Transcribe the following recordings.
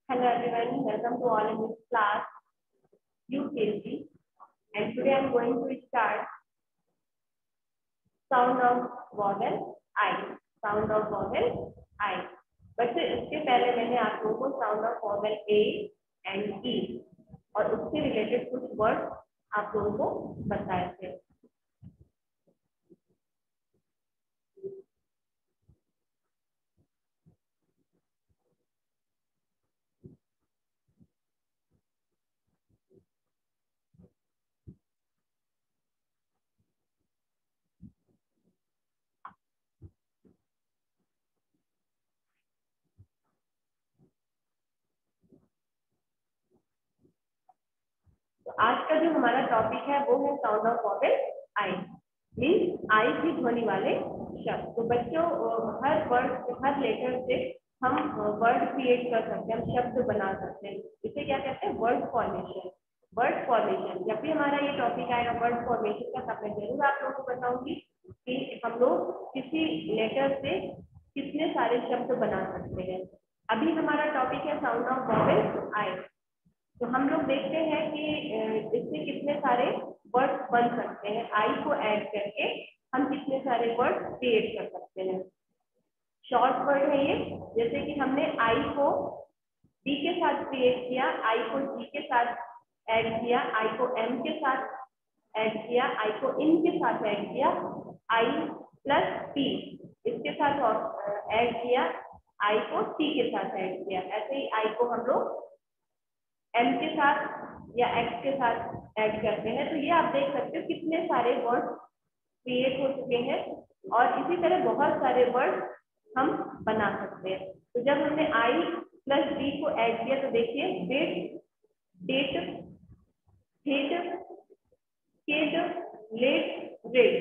Hello everyone, welcome to all in this class UKG, and today I am going to start sound of vowel I. Sound of vowel I. बच्चे इसके पहले मैंने आप लोगों को sound of vowel A and E और उससे related कुछ वर्ड आप लोगों को बताए थे। तो आज का जो हमारा टॉपिक है वो है sound of vowel I, means I की ध्वनि वाले शब्द। तो बच्चों हर वर्ड हर लेटर से हम वर्ड क्रिएट कर सकते हैं, हम शब्द बना सकते हैं। इसे क्या कहते हैं? Word formation. वर्ड फॉर्मेशन जब भी हमारा ये टॉपिक आएगा वर्ड फॉर्मेशन का, तब मैं जरूर आप लोगों को बताऊंगी कि हम लोग किसी लेटर से कितने सारे शब्द बना सकते हैं। अभी हमारा टॉपिक है साउंड ऑफ वॉवेल आई। तो हम लोग देखते हैं कि इससे कितने सारे वर्ड बन सकते हैं। आई को ऐड करके हम कितने सारे वर्ड क्रिएट कर सकते हैं। शॉर्ट वर्ड है ये, जैसे कि हमने आई को बी के साथ क्रिएट किया, आई को जी के साथ ऐड किया, आई को एम के साथ ऐड किया, आई को इन के साथ ऐड किया, आई प्लस पी इसके साथ ऐड किया, आई को टी के साथ ऐड किया। ऐसे ही आई को हम लोग एम के साथ या एक्स के साथ ऐड करते हैं। तो ये आप देख सकते हो कितने सारे वर्ड क्रिएट हो चुके हैं और इसी तरह बहुत सारे वर्ड हम बना सकते हैं। तो जब हमने आई प्लस बी को ऐड किया तो देखिए date, date, head, केड, late, rate.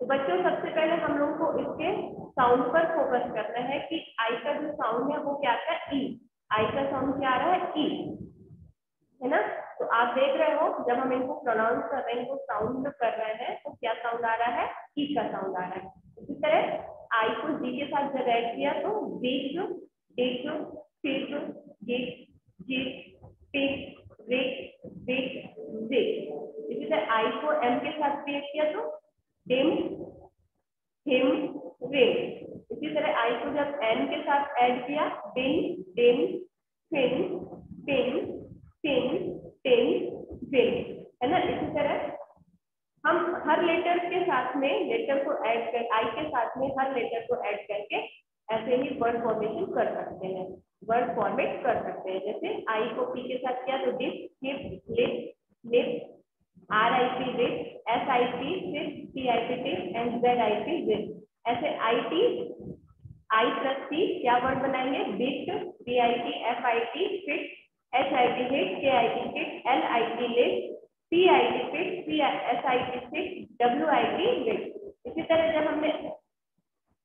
तो बच्चों सबसे पहले हम लोग को इसके साउंड पर फोकस करना है कि आई का जो साउंड है वो क्या है? ई। आई का साउंड क्या आ रहा है? ई, है ना। तो आप देख रहे हो जब हम इनको प्रोनाउंस कर रहे हैं, इनको साउंड कर रहे हैं, तो क्या साउंड आ रहा है? ई का साउंड आ रहा है। इसी तरह आई को जी के साथ जब ऐड किया तो बीट, डेट, फेट, get, jet, pet, rate, wet, rate. इसी तरह आई को एम के साथ क्रिएट किया तो डेम, हेम, रेम। इसी तरह आई को जब एन के साथ ऐड किया den, dem, fen, pen, ten, ten, wen, है ना। इसी तरह हम हर लेटर के साथ में लेटर को ऐड कर आई के साथ में हर लेटर को ऐड करके ऐसे ही वर्ड फॉर्मेशन कर सकते हैं, वर्ड फॉर्मेट कर सकते हैं। जैसे आई को पी के साथ किया तो dip, hip, lip, lip, R I P rip, S I P sip, T I P tip and Z I P zip. ऐसे I T, I plus T क्या वर्ड बनाएंगे? Bit, B I T, F I T fit, H I T hit, K I T kit, L I T lit, P I T fit, P S I T fit, W I T lit. इसी तरह जब हमने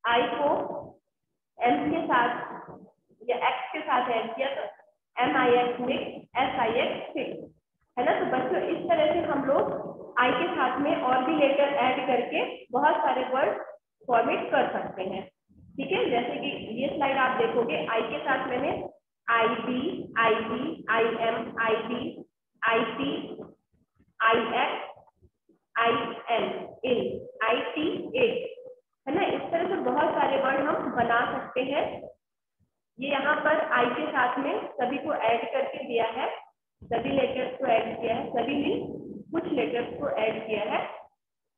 आई को M के साथ या x के साथ ऐड किया तो M I X mix, S I X fit, है ना। तो बच्चों इस तरह से हम लोग आई के साथ में और भी लेटर ऐड करके बहुत सारे वर्ड फॉर्मेट कर सकते हैं। ठीक है, जैसे कि ये स्लाइड आप देखोगे, आई के साथ मैंने I B, I B, I M, I B, I T, I X, I N, in, I T, at, है ना। इस तरह से बहुत सारे वर्ड हम बना सकते हैं। ये यहाँ पर आई के साथ में सभी को ऐड करके दिया है, सभी लेटर्स को ऐड किया है, सभी ने कुछ लेटर्स को ऐड किया है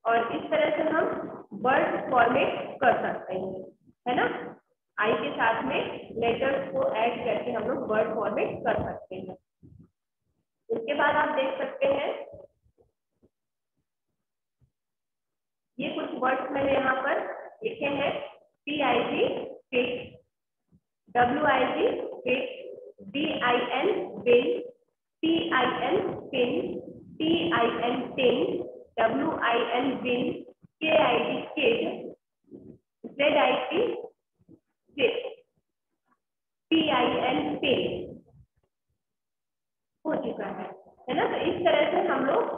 और इस तरह से हम वर्ड फॉर्मेट कर सकते हैं, है ना। आई के साथ में लेटर्स को ऐड करके हम लोग वर्ड फॉर्मेट कर सकते हैं। उसके बाद आप देख सकते हैं ये कुछ वर्ड्स मैंने यहाँ पर लिखे हैं। P I G fit, W I G fit, B I N bin, T I N pin, T I N tin, W I N bin, K I D kid, Z I T P I N pin हो चुका है ना। तो इस तरह से हम लोग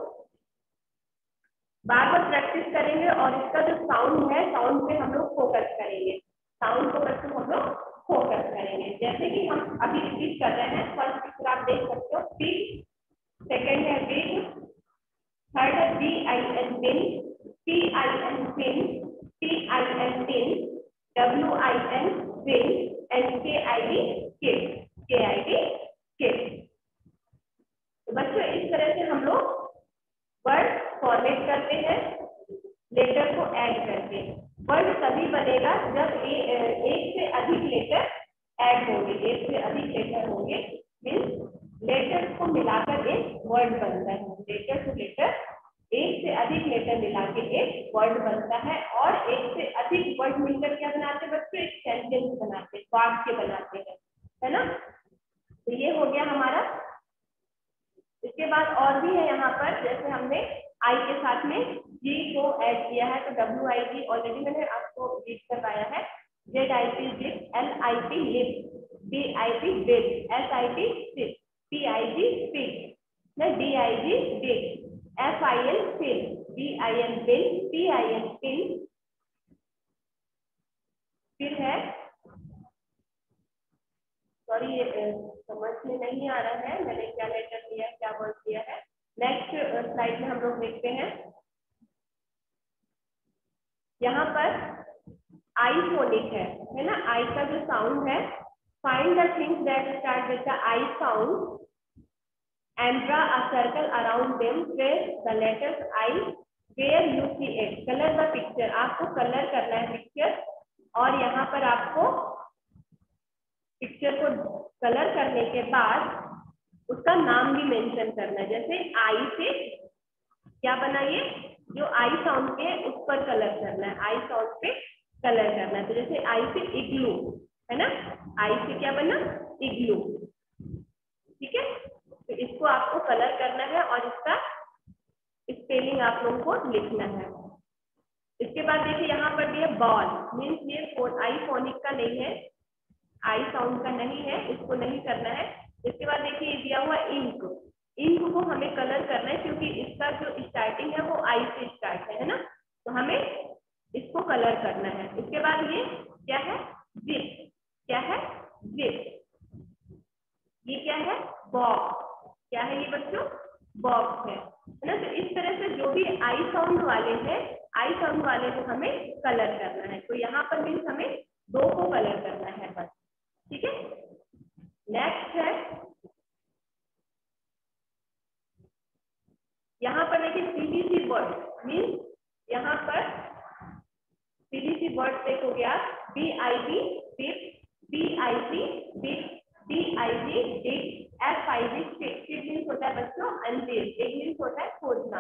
बार बार प्रैक्टिस करेंगे और इसका जो साउंड है, साउंड पे हम लोग फोकस करेंगे, साउंड को बच्चों हम लोग फोकस करेंगे। जैसे कि हम अभी रिपीट कर रहे हैं। फर्स्ट पिक्चर आप देख सकते हो, पिग, सेकेंड है बिग, थर्ड है BIN bin, PIN pin, TIN pin, WIN win and KID kid, KID kid. तो बच्चों इस तरह से हम लोग वर्ड फॉर्मेट करते हैं लेटर को ऐड करके। वर्ड तभी बनेगा जब एक से अधिक लेटर ऐड होंगे, एक से अधिक लेटर होंगे, मीन्स लेटर को मिलाकर एक वर्ड बनता है। लेटर टू लेटर, एक से अधिक लेटर मिला के एक वर्ड बनता है, और एक से अधिक वर्ड मिलकर क्या बनाते हैं बच्चों, एक सेंटेंस बनाते हैं, वाक्य बनाते हैं, है ना। तो ये हो गया हमारा। इसके बाद और भी है यहाँ पर, जैसे हमने आई के साथ में जी को ऐड किया है, तो WIG ऑलरेडी मैंने आपको रीड करवाया है। ZIP zip, LIP lip, DIP big, SIP sip, PIG pig, DIG dig, FIL fill, BIN bill, PIN pin. फिर है, सॉरी ये समझ में नहीं आ रहा है मैंने क्या लेटर दिया है, क्या वर्ड दिया है। नेक्स्ट स्लाइड में हम लोग देखते हैं। यहाँ पर आई फोनिक है ना, आई का जो साउंड है। Find the things that start with the I sound and draw a circle around them, trace the letters I where you see it, color the picture। आपको कलर करना है पिक्चर, और यहाँ पर आपको पिक्चर को कलर करने के बाद उसका नाम भी मेंशन करना है। जैसे आई से क्या बनाइए, जो आई साउंड पे उस पर कलर करना है, आई साउंड पे कलर करना है। तो जैसे आई से इग्लू है ना, आई से क्या बना, इग्लू, ठीक है। तो इसको आपको कलर करना है और इसका स्पेलिंग आप लोगों को लिखना है। इसके बाद देखिए यहाँ पर दिया बॉल, मीन्स ये आई फोनिक का नहीं है, आई साउंड का नहीं है, इसको नहीं करना है। इसके बाद देखिए दिया हुआ इंक, इंक को हमें कलर करना है क्योंकि इसका जो स्टार्टिंग है वो आई से स्टार्ट है ना, तो हमें इसको कलर करना है। इसके बाद ये क्या है, जिप, क्या है जिप, ये क्या है बॉक्स, क्या है ये बच्चों, बॉक्स है ना। तो इस तरह से जो भी आई साउंड वाले हैं, आई साउंड वाले को हमें कलर करना है। तो यहाँ पर मीन्स हमें दो को कलर करना है बस, ठीक है। नेक्स्ट है, यहाँ पर देखिए CBC वर्ड, मीन्स यहाँ पर CBC वर्ड देखोगे आप, BIB big, BIC big, DIG डिग, FIG फिग, फिग मीन्स होता है बच्चों अंजीर, एक मीन्स होता है खोजना,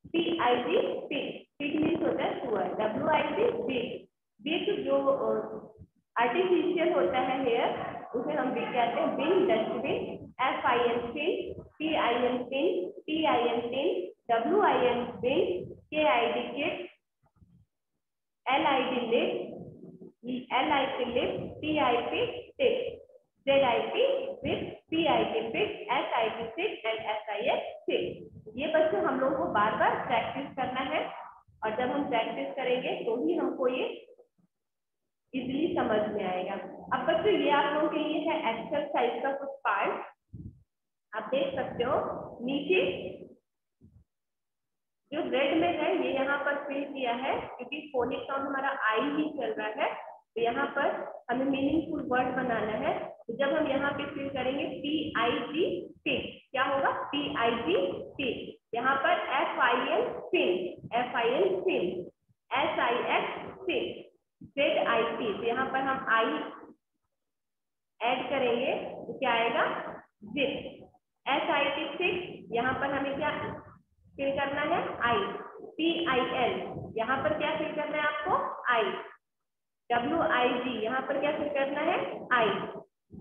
PIG पिग, पिग मीन्स होता है सुअर, WIG बिग, बिग जो आर्टिफिशियल होता है हेयर उसे हम बिग कहते हैं, बिन dustbin, FIN pin, PIN pin, TIN pin, WIN bin, KID kid, LID lip, LIP lip, TIP tip, ZIP with, PIP pick, SIP sick and SIS सिक। ये बच्चों हम लोगों को बार बार प्रैक्टिस करना है, और जब हम प्रैक्टिस करेंगे तो ही हमको ये इजीली समझ में आएगा। अब बच्चों ये आप लोगों के लिए है एक्सरसाइज का कुछ पार्ट, आप देख सकते हो नीचे जो रेड में है ये यहाँ पर फिल किया है, क्योंकि फोनिक साउंड हमारा आई ही चल रहा है, तो यहाँ पर हमें मीनिंगफुल वर्ड बनाना है। तो जब हम यहाँ पे फिल करेंगे PIG पिग, क्या होगा PIG पिग, यहाँ पर FIL fin, FIL fin, SIX six, ZIP, तो यहाँ पर हम आई ऐड करेंगे तो क्या आएगा जिप, SIP सिक, यहाँ पर हमें क्या फिल करना है आई, PIL, यहाँ पर क्या फिल करना है आपको आई, WIG, यहाँ पर क्या फिल करना है आई,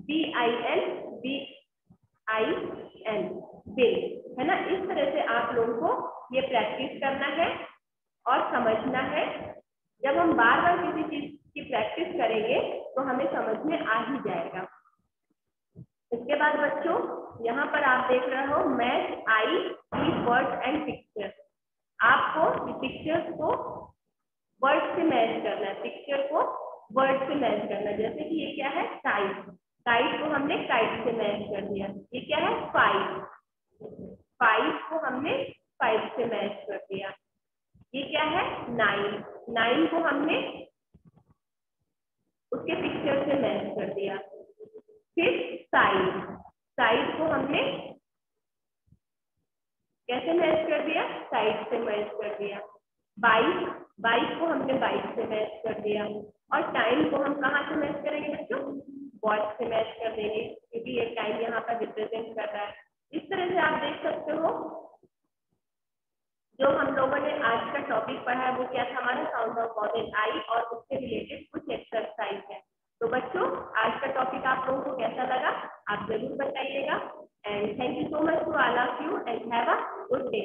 BIN BIN बिल, है ना। इस तरह से आप लोगों को ये प्रैक्टिस करना है और समझना है। जब हम बार बार किसी चीज की प्रैक्टिस करेंगे तो हमें समझ में आ ही जाएगा। इसके बाद बच्चों यहाँ पर आप देख रहे हो match I word and picture, आपको पिक्चर्स को वर्ड से मैच करना है, पिक्चर को वर्ड से मैच करना है। जैसे कि ये क्या है टाइप, काइट को हमने काइट से मैच कर दिया। ये क्या है? 5। 5 को हमने 5 से मैच कर दिया। ये क्या है? 9। 9 को हमने उसके पिक्चर से मैच कर दिया। फिर साइज, साइज को हमने कैसे मैच कर दिया? साइड से मैच कर दिया। बाइक, बाइक को हमने बाइक से मैच कर दिया। और टाइम को हम कहाँ से मैच करेंगे बच्चों? वॉच से मैच कर देंगे, क्योंकि ये टाइम यहाँ पर रिप्रेजेंट कर रहा है। इस तरह से आप देख सकते हो जो हम लोगों ने आज का टॉपिक पढ़ा है वो क्या था? हमारा साउंड ऑफ वॉवेल आई और उससे रिलेटेड कुछ एक्सरसाइज है। तो बच्चों आज का टॉपिक आप लोगों को कैसा लगा आप जरूर बताइएगा। And thank you so much to all of you and have a good day.